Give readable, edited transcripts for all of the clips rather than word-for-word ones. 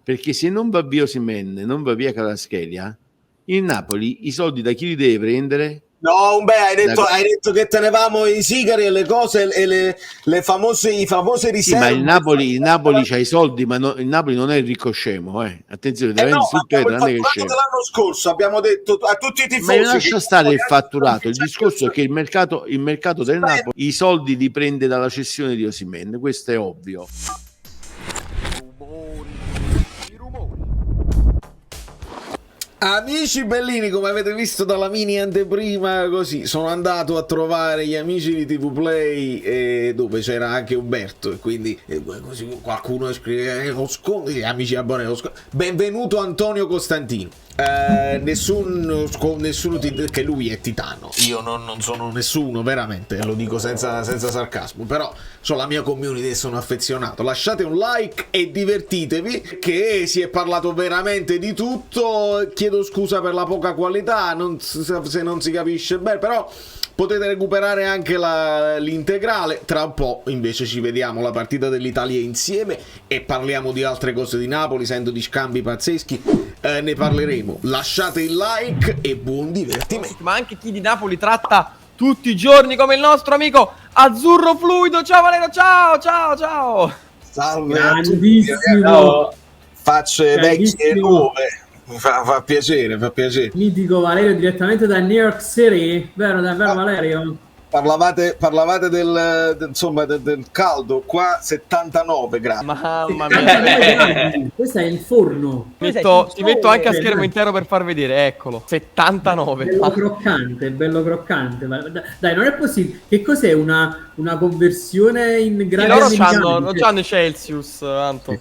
perché se non va via Osimhen, non va via Kvaratskhelia, il Napoli i soldi da chi li deve prendere? No, hai detto che tenevamo i sigari e le cose e le famose, i famosi riserve. Sì, ma il Napoli c'ha i soldi, ma il Napoli non è il ricco scemo, Attenzione, no, tutto il fatturato dell'anno scorso abbiamo detto a tutti i tifosi. Ma lascia stare il fatturato, il discorso è che il mercato del Napoli i soldi li prende dalla cessione di Osimhen, questo è ovvio. Amici bellini, come avete visto dalla mini anteprima, così sono andato a trovare gli amici di TV Play, dove c'era anche Umberto, e quindi così qualcuno scrive gli amici abbonati, benvenuto Antonio Costantino. Nessuno che lui è titano, io non sono nessuno, veramente, lo dico senza sarcasmo, però ho la mia community e sono affezionato. Lasciate un like e divertitevi, che si è parlato veramente di tutto. Chiedo scusa per la poca qualità, se non si capisce bene, però potete recuperare anche l'integrale. Tra un po' invece ci vediamo la partita dell'Italia insieme e parliamo di altre cose di Napoli, sento di scambi pazzeschi, ne parleremo. Lasciate il like e buon divertimento. Ma anche chi di Napoli tratta tutti i giorni come il nostro amico Azzurro Fluido. Ciao Valero, ciao. Salve a tutti, facce vecchie e nuove. Fa piacere. Mitico Valerio direttamente da New York City, vero Valerio? Parlavate del caldo, qua 79 gradi. Mamma mia. Questo è il forno. Ti metto anche a schermo intero per far vedere, eccolo. 79. Bello croccante. Dai, non è possibile. Che cos'è una conversione in gradi americani? Non c'hanno i Celsius, Anto.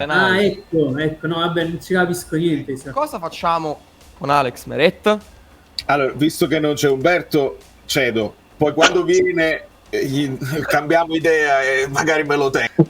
Ah, ecco, no, vabbè, non ci capisco niente. Cosa facciamo con Alex Meret? Allora, visto che non c'è Umberto, cedo. Poi quando viene cambiamo idea e magari me lo tengo.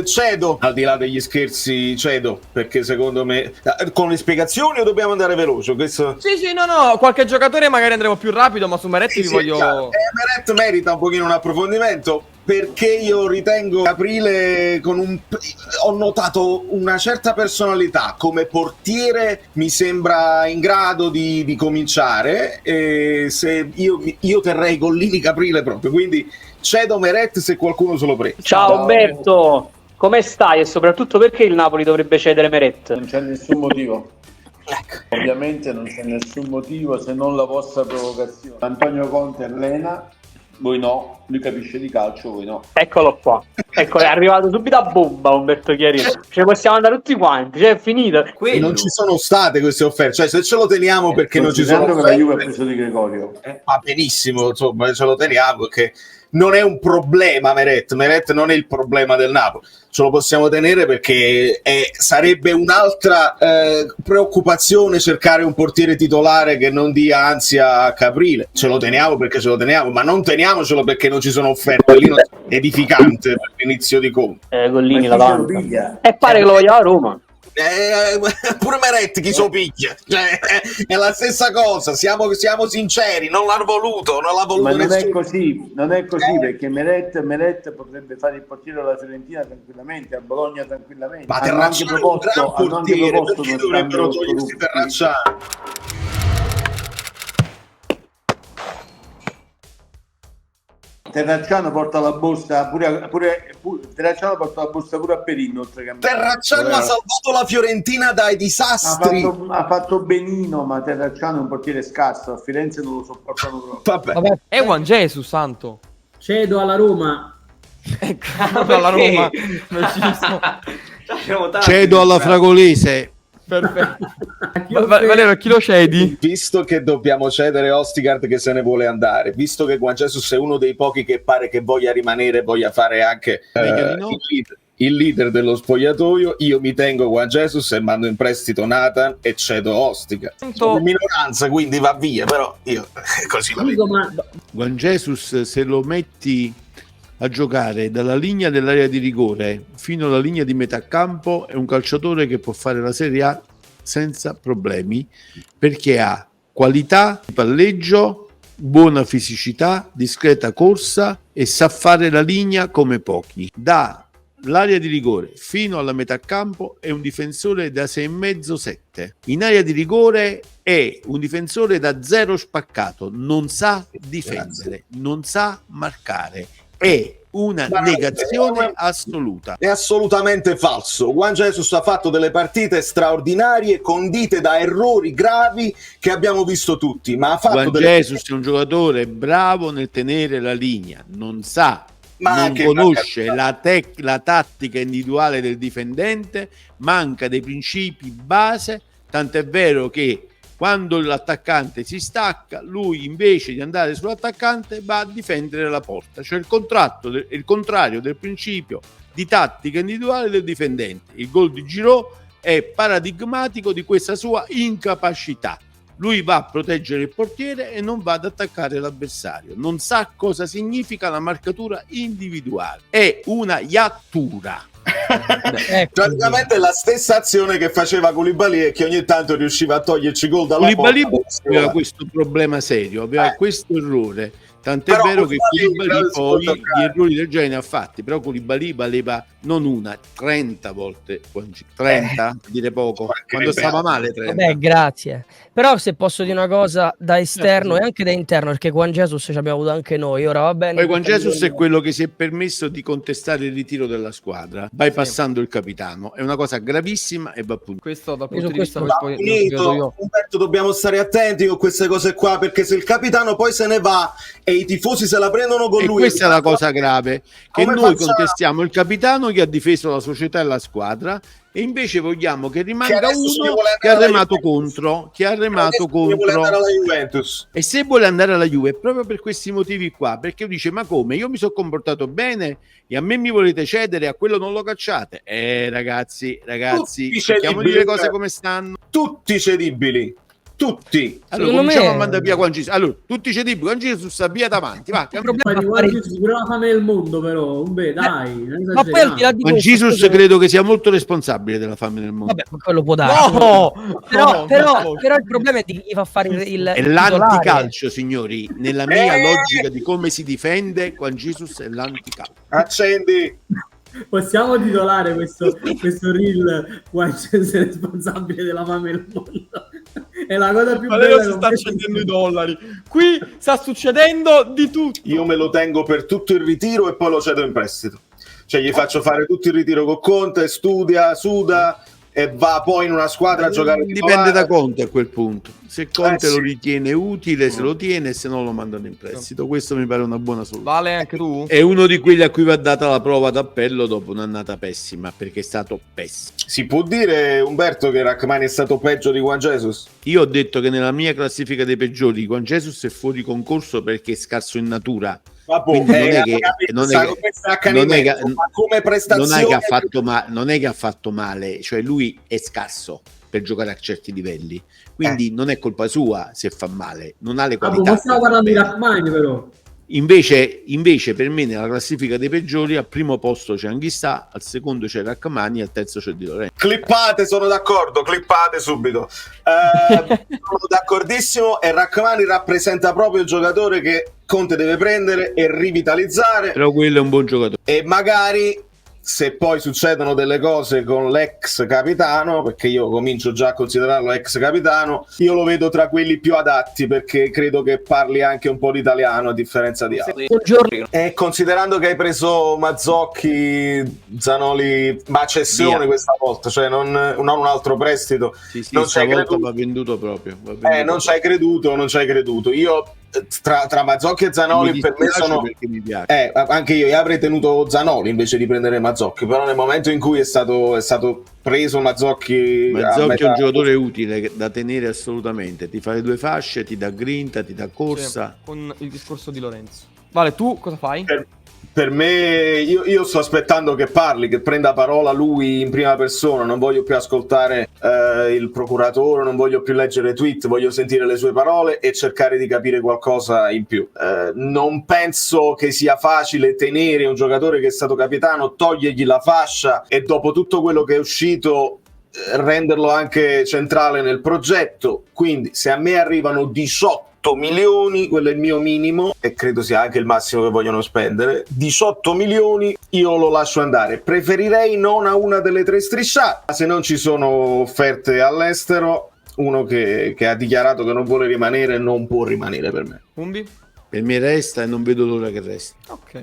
Cedo, al di là degli scherzi, cedo, perché secondo me con le spiegazioni o dobbiamo andare veloce? Questo... Sì, no, qualche giocatore magari andremo più rapido, ma su Meret vi voglio... Meret merita un pochino un approfondimento, perché io ritengo Aprile ho notato una certa personalità come portiere, mi sembra in grado di cominciare, se io terrei Gollini Caprile proprio, quindi cedo Meret se qualcuno se lo prende. Ciao Umberto, come stai e soprattutto perché il Napoli dovrebbe cedere Meret? Non c'è nessun motivo. Ovviamente non c'è nessun motivo se non la vostra provocazione. Antonio Conte allena, voi no, lui capisce di calcio, voi no. Eccolo qua, ecco, è arrivato subito a bomba Umberto Chiarino. Ce possiamo andare tutti quanti, cioè è finito. Non ci sono state queste offerte, cioè se ce lo teniamo perché non ci sono offerte, che la Juve ha preso Di Gregorio. Va benissimo, insomma, ce lo teniamo perché non è un problema Meret non è il problema del Napoli, ce lo possiamo tenere perché sarebbe un'altra preoccupazione cercare un portiere titolare che non dia ansia a Caprile. Ce lo teniamo perché ce lo teniamo, ma non teniamocelo perché non ci sono offerte. Lì non è edificante per l'inizio di conto. Gollini la danza. E pare che lo voglia a Roma. Pure Meret chi so picchia, cioè, è la stessa cosa, siamo sinceri, non l'hanno voluto, ma non è così, perché Meret potrebbe fare il portiere alla Fiorentina tranquillamente, a Bologna tranquillamente, ma Terracciano è un gran portiere, perché dovrebbero togliersi Terracciano? Terracciano porta la borsa pure Terracciano porta la borsa pure a Perin, oltre che a Terracciano ha salvato la Fiorentina dai disastri. Ha fatto benino, ma Terracciano è un portiere scarso, a Firenze non lo sopportano proprio. Vabbè. È Juan Jesus, Santo. Cedo alla Roma. Alla Roma. Cedo alla Fragolese. Perfetto. Valero, chi lo cedi? Visto che dobbiamo cedere Ostigard che se ne vuole andare, visto che Juan Jesus è uno dei pochi che pare che voglia rimanere, voglia fare anche il leader dello spogliatoio, io mi tengo Juan Jesus e mando in prestito Nathan e cedo Ostigard. Sono in minoranza, quindi va via, però io così la vedo. Juan Jesus, se lo metti a giocare dalla linea dell'area di rigore fino alla linea di metà campo, è un calciatore che può fare la Serie A senza problemi, perché ha qualità di palleggio, buona fisicità, discreta corsa e sa fare la linea come pochi. Da l'area di rigore fino alla metà campo è un difensore da 6,5-7. In area di rigore è un difensore da 0 spaccato, non sa difendere, non sa marcare, è una negazione assoluta. È assolutamente falso. Juan Jesus ha fatto delle partite straordinarie condite da errori gravi che abbiamo visto tutti, ma ha fatto Juan Jesus è un giocatore bravo nel tenere la linea, non sa, non conosce la tattica individuale del difendente, manca dei principi base, tant'è vero che quando l'attaccante si stacca, lui invece di andare sull'attaccante va a difendere la porta, cioè il contrario del principio di tattica individuale del difendente. Il gol di Giroud è paradigmatico di questa sua incapacità. Lui va a proteggere il portiere e non va ad attaccare l'avversario. Non sa cosa significa la marcatura individuale. È una iattura. Praticamente la stessa azione che faceva Koulibaly e che ogni tanto riusciva a toglierci gol dalla Koulibaly porta. aveva questo problema serio, aveva questo errore. Tant'è Però vero che Koulibaly poi gli errori del genere ha fatti, però Koulibaly valeva non una, 30 volte, 30, dire poco, quando stava male 30. Vabbè, grazie. Però se posso dire una cosa da esterno e anche da interno, perché Juan Jesus ci abbiamo avuto anche noi, ora va bene. Poi Juan Jesus è quello che si è permesso di contestare il ritiro della squadra, bypassando il capitano, è una cosa gravissima e va appunto. Questo dal punto di vista Umberto, dobbiamo stare attenti con queste cose qua, perché se il capitano poi se ne va e i tifosi se la prendono con lui, questa è la cosa grave, che come noi facciamo? contestiamo il capitano che ha difeso la società e la squadra, e invece vogliamo che rimanga uno che ha remato contro, e se vuole andare alla Juve è proprio per questi motivi qua, perché dice: ma come, io mi sono comportato bene e a me mi volete cedere, a quello non lo cacciate? Ragazzi, cerchiamo di dire le cose come stanno. Tutti cedibili, tutti. Allora cominciamo a mandare via Juan Jesus. Allora, tutti cedibili, Juan Jesus sta via davanti, va. Juan Jesus pure la fame del mondo, però dai, ma poi al di là di Juan questo, Jesus credo che sia molto responsabile della fame nel mondo. vabbè, ma quello può dare. Però il problema è di chi fa fare il è l'anticalcio, signori. Nella mia logica di come si difende, Juan Jesus è l'anticalcio. Accendi. Possiamo titolare questo reel Juan Jesus è responsabile della fame del mondo. È la cosa più bella. Si sta accendendo i dollari. Qui sta succedendo di tutto. Io me lo tengo per tutto il ritiro e poi lo cedo in prestito. Cioè gli faccio fare tutto il ritiro con Conte, studia, suda e va poi in una squadra a giocare. Dipende da Conte a quel punto. Se Conte lo ritiene utile, se lo tiene, se no lo mandano in prestito. Questo mi pare una buona soluzione. Vale anche tu? È uno di quelli a cui va data la prova d'appello dopo un'annata pessima, perché è stato pessimo. Si può dire, Umberto, che Rachmani è stato peggio di Juan Jesus? Io ho detto che nella mia classifica dei peggiori Juan Jesus è fuori concorso perché è scarso in natura. Quindi non è che ha fatto male, cioè lui è scarso per giocare a certi livelli, quindi non è colpa sua se fa male, non ha le qualità. Ma stiamo parlando di Rachmani, però. Invece per me nella classifica dei peggiori al primo posto c'è Anghissà, al secondo c'è Rachmani, al terzo c'è Di Lorenzo. Clippate, sono d'accordo, clippate subito. Sono d'accordissimo, e Rachmani rappresenta proprio il giocatore che Conte deve prendere e rivitalizzare. Però quello è un buon giocatore. E magari, se poi succedono delle cose con l'ex capitano, perché io comincio già a considerarlo ex capitano, io lo vedo tra quelli più adatti, perché credo che parli anche un po' l'italiano a differenza di altri. E considerando che hai preso Mazzocchi, Zanoli, ma cessione questa volta, cioè non un altro prestito, sì, non ci hai creduto. Va venduto proprio. Non ci hai creduto. Io tra Mazzocchi e Zanoli per me sono, perché mi piace. Anche io avrei tenuto Zanoli invece di prendere Mazzocchi, però nel momento in cui è stato preso Mazzocchi è un giocatore utile da tenere assolutamente, ti fa le due fasce, ti dà grinta, ti dà corsa. Con il discorso di Lorenzo. Vale, tu cosa fai? Per me, io sto aspettando che parli, che prenda parola lui in prima persona. Non voglio più ascoltare il procuratore, non voglio più leggere tweet, voglio sentire le sue parole e cercare di capire qualcosa in più. Non penso che sia facile tenere un giocatore che è stato capitano, togliergli la fascia e dopo tutto quello che è uscito renderlo anche centrale nel progetto. Quindi se a me arrivano 18 18 milioni, quello è il mio minimo e credo sia anche il massimo che vogliono spendere. 18 milioni io lo lascio andare, preferirei non a una delle 3 strisciate. Se non ci sono offerte all'estero, uno che ha dichiarato che non vuole rimanere non può rimanere per me. Umbi? Per me resta e non vedo l'ora che resti. Ok.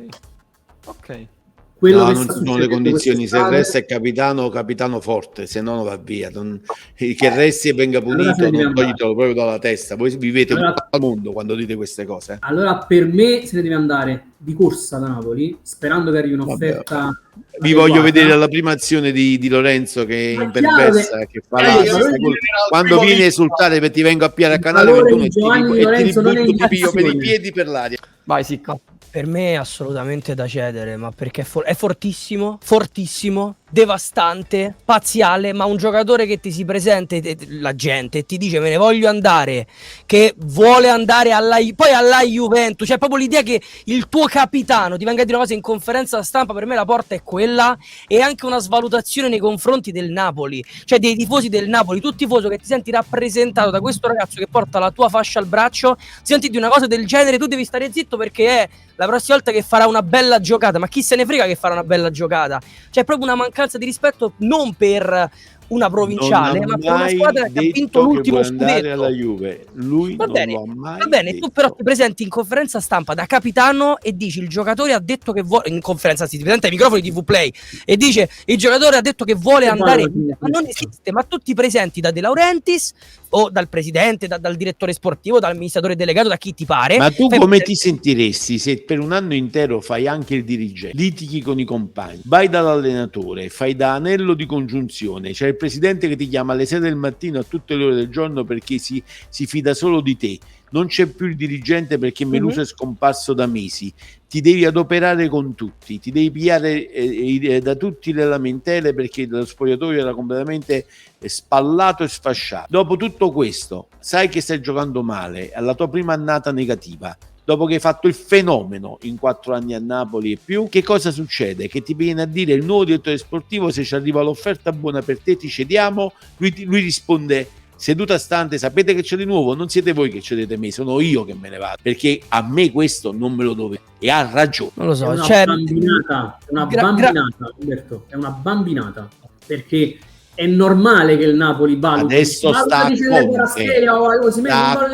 Quello No, che non sta ci sono le succedendo condizioni. Se quest'estate- resta è capitano forte, se no va via. Che resti e venga Allora se punito, ne deve non andare. toglitelo proprio dalla testa. Voi vivete Allora- un po' al mondo quando dite queste cose. Allora, per me se ne deve andare di corsa da Napoli, sperando che arrivi un'offerta. Vi voglio adeguata. vedere alla prima azione di Lorenzo che Ma imperversa, chiaro che fa io l'asta. voglio Quando vieni a esultare per ti vengo a piare a Il canale valore 21 di Giovanni Di e ti Lorenzo non è ributto, ti piglio per i inflazione. piedi per l'aria. Vai, Sicca. Per me è assolutamente da cedere, ma perché è fortissimo, fortissimo, devastante, parziale, ma un giocatore che ti si presenta la gente e ti dice me ne voglio andare, che vuole andare poi alla Juventus, cioè proprio l'idea che il tuo capitano ti venga a dire una cosa in conferenza stampa, per me la porta è quella, e anche una svalutazione nei confronti del Napoli, cioè dei tifosi del Napoli, tu tifoso che ti senti rappresentato da questo ragazzo che porta la tua fascia al braccio, senti di una cosa del genere, tu devi stare zitto perché è la prossima volta che farà una bella giocata, ma chi se ne frega che farà una bella giocata? C'è proprio una mancanza di rispetto non per una provinciale, ma per una squadra che ha vinto l'ultimo andare alla scudetto. Juve. Lui Va non bene, lo ha mai va bene, detto. tu però ti presenti in conferenza stampa da capitano e dici il giocatore ha detto che vuole, in conferenza si presenta ai microfoni di TV Play e dice il giocatore ha detto che vuole Che andare, parla, ma non esiste, ma tu ti presenti da De Laurentiis o dal presidente, dal direttore sportivo, dall'amministratore delegato, da chi ti pare. Ma tu Fai come presente- ti sentiresti se per un anno intero fai anche il dirigente, litighi con i compagni, vai dall'allenatore, fai da anello di congiunzione, c'è il presidente che ti chiama alle 6 del mattino a tutte le ore del giorno perché si fida solo di te, non c'è più il dirigente perché Meluso è scomparso da mesi, ti devi adoperare con tutti, ti devi pigliare da tutti le lamentele perché lo spogliatoio era completamente spallato e sfasciato. Dopo tutto questo sai che stai giocando male, alla tua prima annata negativa, dopo che hai fatto il fenomeno in 4 anni a Napoli e più, che cosa succede? Che ti viene a dire il nuovo direttore sportivo, se ci arriva l'offerta buona per te ti cediamo, lui risponde seduta stante, sapete che c'è di nuovo? Non siete voi che cedete me, sono io che me ne vado, perché a me questo non me lo dovete, e ha ragione. Non lo È so, una cioè, bambinata, Umberto, è una bambinata, perché è normale che il Napoli valuti. Adesso sta a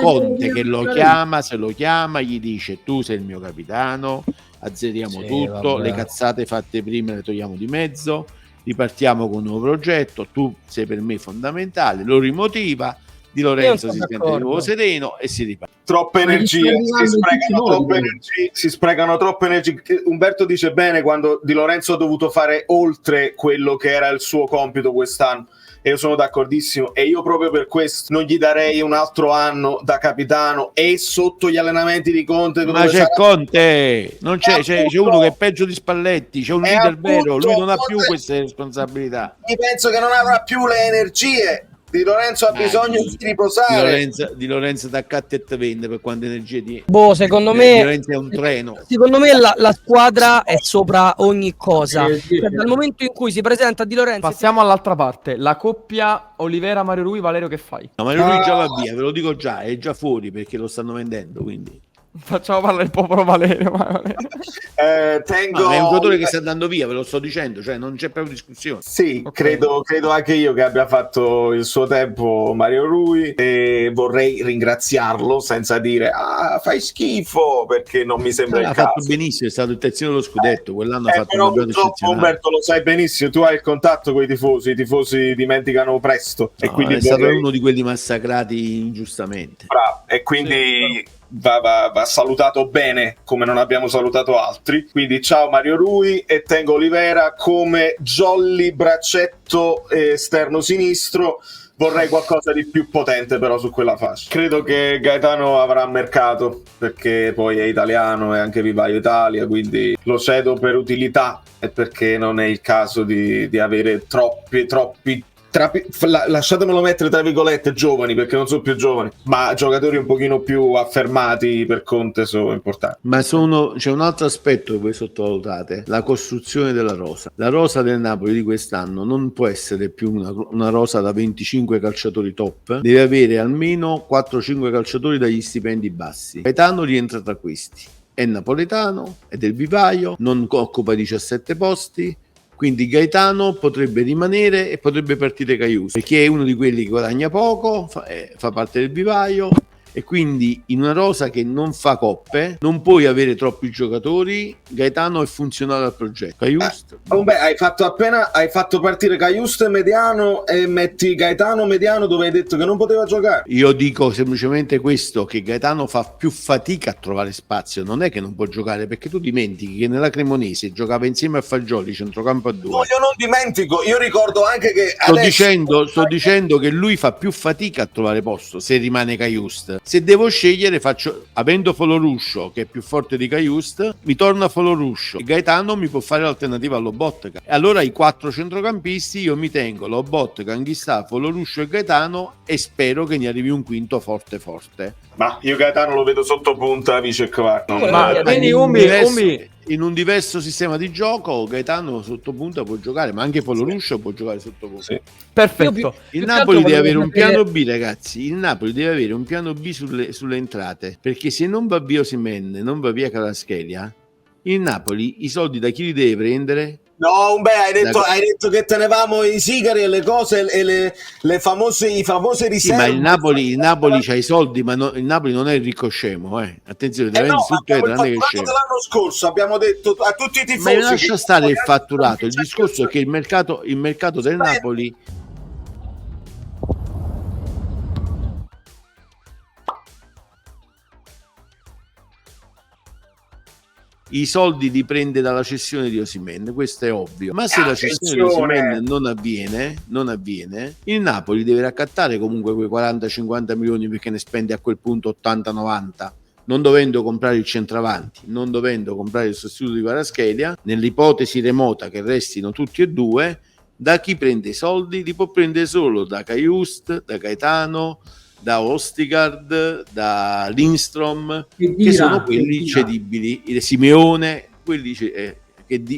Conte che lo chiama. chiama, se lo chiama gli dice tu sei il mio capitano, azzeriamo Sì, tutto, vabbè. le cazzate fatte prima le togliamo di mezzo, ripartiamo con un nuovo progetto, tu sei per me fondamentale, lo rimotiva, Di Lorenzo si sente di nuovo sereno e si riparte. Troppe Ma gli energie, sta arrivando in tutti i modi, si sprecano troppe energie. Umberto dice bene quando Di Lorenzo ha dovuto fare oltre quello che era il suo compito quest'anno, e io sono d'accordissimo, e io proprio per questo non gli darei un altro anno da capitano e sotto gli allenamenti di Conte. Ma c'è Conte, non c'è uno che è peggio di Spalletti, c'è un leader vero, lui non ha più queste responsabilità. Io penso che non avrà più le energie. Di Lorenzo ha bisogno di riposare. Di Lorenzo d'accatto e te vende per quante energie di... Boh, secondo Di me Lorenzo è un treno. Secondo me la squadra è sopra ogni cosa. Cioè, dal momento in cui si presenta Di Lorenzo, Passiamo all'altra parte. La coppia Olivera-Mario Rui, Valerio che fai? No, ma lui già va via, ve lo dico già, è già fuori perché lo stanno vendendo, quindi... Facciamo parlare il popolo Valerio. Tengo... No, è un giocatore che sta andando via, ve lo sto dicendo, cioè non c'è proprio discussione. Sì, Ok. credo anche io che abbia fatto il suo tempo Mario Rui, e vorrei ringraziarlo senza dire fai schifo, perché non mi sembra il Ha caso. fatto benissimo, è stato il terzino dello scudetto, quell'anno ha fatto Però un campionato purtroppo, eccezionale. Umberto, lo sai benissimo, tu hai il contatto con i tifosi dimenticano presto, e No, quindi è stato vorrei- uno di quelli massacrati ingiustamente. Bravo, e quindi va salutato bene come non abbiamo salutato altri. Quindi ciao Mario Rui, e tengo Olivera come jolly braccetto esterno sinistro. Vorrei qualcosa di più potente però su quella fascia. Credo che Gaetano avrà mercato, perché poi è italiano e anche Vivaio Italia, quindi lo cedo per utilità e perché non è il caso di avere troppi lasciatemelo mettere tra virgolette giovani, perché non sono più giovani, ma giocatori un pochino più affermati per Conte sono importanti. Ma c'è un altro aspetto che voi sottovalutate: la costruzione della rosa. La rosa del Napoli di quest'anno non può essere più una rosa da 25 calciatori top, deve avere almeno 4-5 calciatori dagli stipendi bassi. Gaetano rientra tra questi, è napoletano, è del vivaio, non occupa 17 posti, quindi Gaetano potrebbe rimanere e potrebbe partire Caius, perché è uno di quelli che guadagna poco, fa parte del vivaio, e quindi in una rosa che non fa coppe non puoi avere troppi giocatori. Gaetano è funzionale al progetto. Caius hai fatto partire Caius mediano e metti Gaetano mediano dove hai detto che non poteva giocare. Io dico semplicemente questo, che Gaetano fa più fatica a trovare spazio, non è che non può giocare, perché tu dimentichi che nella Cremonese giocava insieme a Fagioli centrocampo a 2. No, io non dimentico, io ricordo anche che sto dicendo che lui fa più fatica a trovare posto se rimane Caius. Se devo scegliere, avendo Foloruscio che è più forte di Caius, mi torno a Foloruscio, e Gaetano mi può fare l'alternativa a Lobotka, e allora i 4 centrocampisti io mi tengo Lobotka, Anghissà, Foloruscio e Gaetano, e spero che ne arrivi un quinto forte. Ma io Gaetano lo vedo sotto punta, vice quarto. Ma quindi in un diverso sistema di gioco Gaetano sotto punta può giocare, ma anche Foloruscio può giocare sotto punta. Sì. Perfetto. Il Napoli deve avere un piano B, ragazzi. Il Napoli deve avere un piano B sulle entrate, perché se non va via Osimhen, non va via Kvaratskhelia, il Napoli i soldi da chi li deve prendere? No, hai detto che tenevamo i sigari e le cose e le famose riserve. Sì, ma il Napoli c'ha i soldi, ma il Napoli non è il ricco scemo, attenzione, no, l'anno scorso abbiamo detto a tutti i tifosi, ma lascia stare il fatturato. Il discorso è che il mercato del Napoli, i soldi li prende dalla cessione di Osimhen, questo è ovvio. Ma se la cessione di Osimhen non avviene, il Napoli deve raccattare comunque quei 40-50 milioni, perché ne spende a quel punto 80-90, non dovendo comprare il centravanti, non dovendo comprare il sostituto di Kvaratskhelia. Nell'ipotesi remota che restino tutti e due, da chi prende i soldi? Li può prendere solo da Caius, da Gaetano, da Ostigard, da Lindstrom, che sono quelli cedibili, Simeone,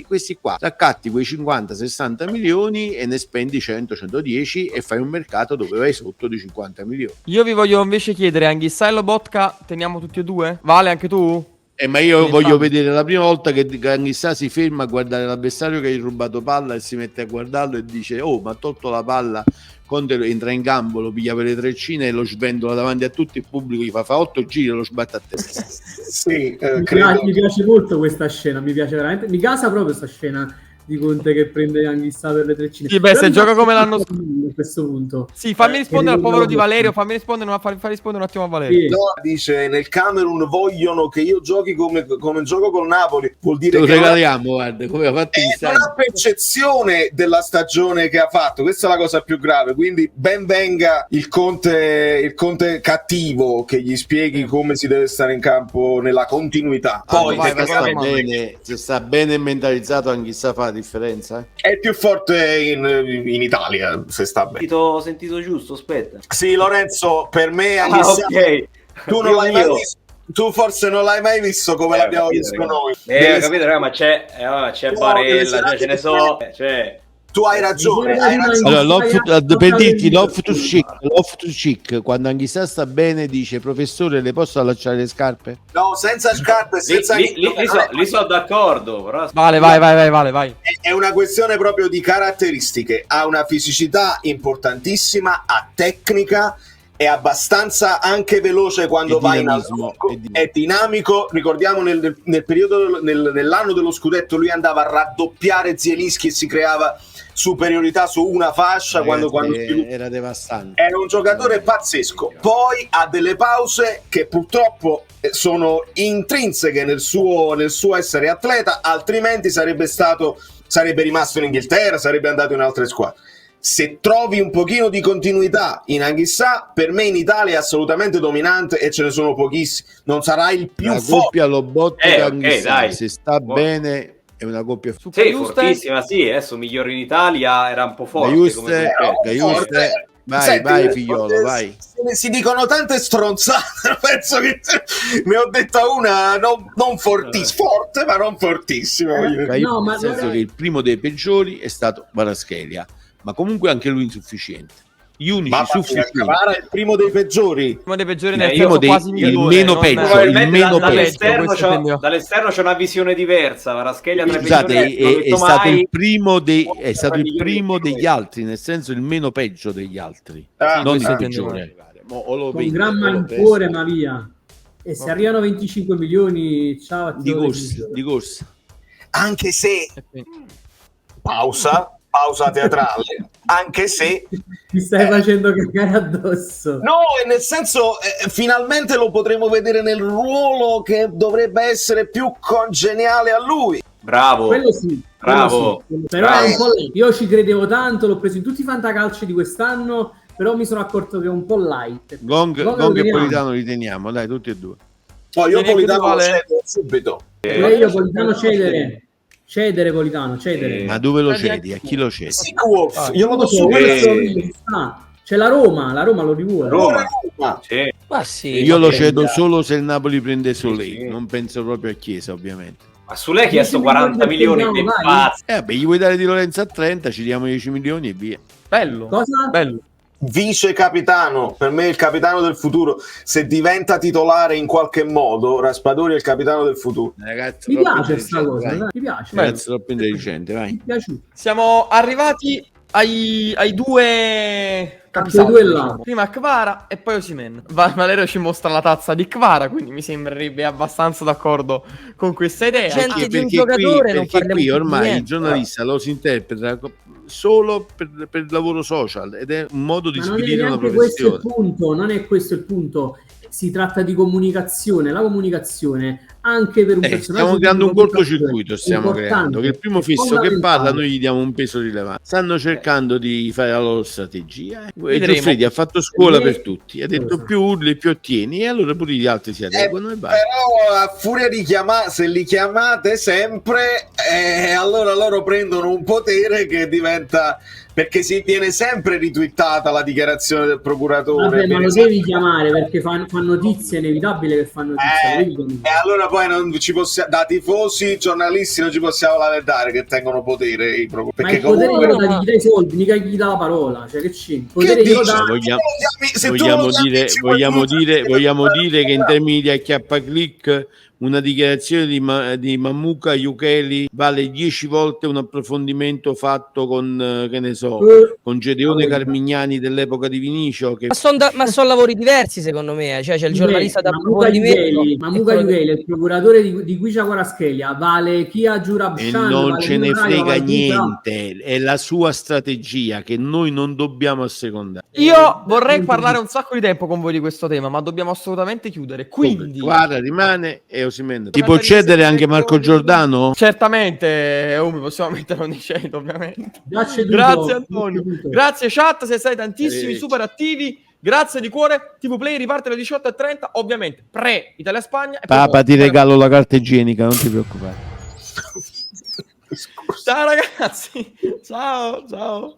questi qua. Raccatti quei 50-60 milioni e ne spendi 100-110 e fai un mercato dove vai sotto di 50 milioni. Io vi voglio invece chiedere, Anghissà e Lobotka teniamo tutti e due? Vale anche tu? Ma io voglio vedere la prima volta che Anghissà si ferma a guardare l'avversario che ha rubato palla e si mette a guardarlo e dice: oh, ma ha tolto la palla. Conte entra in campo, lo piglia per le treccine e lo svendola davanti a tutto il pubblico, gli fa 8 giri e lo sbatte a testa. Sì, mi piace molto questa scena, mi piace veramente, mi casa proprio questa scena di Conte che prende Anghissà per le treccine. Sì, beh, se gioca come l'anno scorso a questo punto. Sì, fammi rispondere al povero di Valerio, fammi rispondere un attimo a Valerio. Sì. No, dice nel Camerun vogliono che io giochi come gioco col Napoli, vuol dire lo che regaliamo, guarda come ha fatto una percezione della stagione che ha fatto, questa è la cosa più grave, quindi ben venga il Conte cattivo che gli spieghi come si deve stare in campo nella continuità. Poi se sta bene mentalizzato, Anghissà fa la differenza. È il più forte in Italia, se sta bene. Ho sentito giusto, aspetta. Sì, Lorenzo, per me Anghissà, ok. tu non l'hai mai visto. Tu forse non l'hai mai visto come l'abbiamo visto noi. Capito, raga, ma c'è Barella, ce ne so. Tu hai ragione. Allora, per dirti, Love to Chic, quando Anghissà sta bene, dice: professore, le posso allacciare le scarpe? No, senza scarpe, senza lì sono d'accordo. Però... Vale, vai. È una questione proprio di caratteristiche. Ha una fisicità importantissima, ha tecnica, è abbastanza anche veloce quando va in alto, è dinamico. Ricordiamo nel periodo nell'anno dello scudetto lui andava a raddoppiare Zielinski e si creava superiorità su una fascia. Quando era devastante. È un giocatore pazzesco. Poi ha delle pause che purtroppo sono intrinseche nel suo essere atleta, altrimenti sarebbe rimasto in Inghilterra, sarebbe andato in altre squadre. Se trovi un pochino di continuità in Anghissà, per me in Italia è assolutamente dominante e ce ne sono pochissimi. Non sarà il più forte. La coppia Lobotka Anghissà, se sta bene, è una coppia Su Sì, Caiuste- fortissima, sì, adesso migliore in Italia, era un po' forte. Gaiuste, forte. vai, Senti, vai figliolo, vai. Si dicono tante stronzate, penso che ne ho detta una non fortissima, forte ma non fortissima. No, ma nel senso guarda- che il primo dei peggiori è stato Kvaratskhelia, ma comunque anche lui insufficiente. Gli unici Ma sufficienti. Cavara è il primo dei peggiori. uno dei peggiori Il nel primo senso dei- quasi il migliore, meno non- peggio, il Probabilmente meno dall'esterno, questo intendevo. dall'esterno c'è una visione diversa. Kvaratskhelia tra i Scusate, peggiori, non ho è detto stato mai- il primo è stato tra i il migliori primo dei degli altri, nel senso il meno peggio degli altri, Ah, non questo il intendevo. peggiore. Mo o lo con vende, gran o lo malincuore, presta. ma via. E se arrivano 25 milioni, ciao a Di corsa, di corsa. Anche se E quindi- pausa teatrale, anche se Ti stai facendo cagare addosso. no, e nel senso finalmente lo potremo vedere nel ruolo che dovrebbe essere più congeniale a lui. Bravo. Quello sì, Bravo. quello sì. Però Bravo. è un po' lento. Io ci credevo tanto, l'ho preso in tutti i fantacalci di quest'anno, però mi sono accorto che è un po' light. Gong lo e teniamo. Politano li teniamo, dai, tutti e due. No, io Vieni Politano lo anche tu, Vale? cedo subito. Pure io Politano cedere Politano, cedere. Ma dove lo Cedi cedi? A chi lo cedi? Sick Wolf, io lo do Questo- subito. questo sta. C'è la Roma lo rivuole. Roma. Sì. Ma sì. Io lo ma- cedo solo se il Napoli prende Solei, sì. non penso proprio a Chiesa, ovviamente. Ma su lei ha chiesto 40 milioni, che Vai. pazzo. Beh, gli vuoi dare Di Lorenzo a 30, ci diamo 10 milioni e via. Bello. Cosa? Bello. Vice capitano, per me il capitano del futuro. Se diventa titolare in qualche modo, Raspadori è il capitano del futuro. Ragazzi, Mi troppo piace sta intelligente, cosa, vai. dai, mi piace. Ragazzi, troppo intelligente, vai. Mi piace. Siamo arrivati ai due capisaldi, due là. diciamo. Prima Kvara e poi Osimhen. Valerio ci mostra la tazza di Kvara, quindi mi sembrerebbe abbastanza d'accordo con questa idea. Gente di un Perché giocatore non perché parliamo qui più di ormai il niente. giornalista lo si interpreta solo per il lavoro social ed è un modo di Ma non è svilire una neanche questo il professione. punto, non è questo il punto. Si tratta di comunicazione. La comunicazione anche per un personaggio Stiamo di creando un comunicazione cortocircuito, stiamo importante, creando che il primo è fisso che fondamentale. parla noi gli diamo un peso rilevante. Stanno cercando di fare la loro strategia. E Vedremo. Giuffredi ha fatto scuola Per me- per tutti, ha detto più urli più ottieni e allora pure gli altri si adeguano e basta. Però a furia di chiamare, se li chiamate sempre, allora loro prendono un potere che diventa, perché si viene sempre ritwittata la dichiarazione del procuratore. Vabbè, ma viene lo sempre- devi chiamare perché fa notizie, è inevitabile che fa notizie. lo devi chiamare. E allora poi non ci possiamo, da tifosi, giornalisti, non ci possiamo lamentare che tengono potere i Ma perché il potere comunque glielo dà, gli dai i soldi, mica gli dà la parola. Cioè, che c'è? Il che potere glielo dici? dà. Vogliamo- Se tu lo chiami, ci vogliamo dire che in termini di acchiappaclick una dichiarazione di Mamuka Yukeli vale 10 volte un approfondimento fatto con che ne so, con Gedeone Carmignani dell'epoca di Vinicio che Ma sono lavori diversi secondo me, cioè c'è il giornalista Mamuka d'approfondimento. Yukeli, il procuratore di Guicia Kvaratskhelia, vale Kia e Jurabshan, non vale ce ne Muraio, frega vale Guicia. niente, è la sua strategia che noi non dobbiamo assecondare. Io vorrei parlare un sacco di tempo con voi di questo tema, ma dobbiamo assolutamente chiudere. Quindi, Guarda, rimane e Osimhen. Ti può cedere anche Marco Giordano? certamente, mi possiamo mettere un dicendo, ovviamente. Già ceduto, Grazie Antonio, già ceduto. grazie chat, se stai tantissimi, Arrivederci. super attivi. Grazie di cuore. TV Play riparte alle 18:30, ovviamente pre-Italia-Spagna. e poi Papa, ti regalo la carta igienica, non ti preoccupare. Ciao ragazzi, ciao, ciao.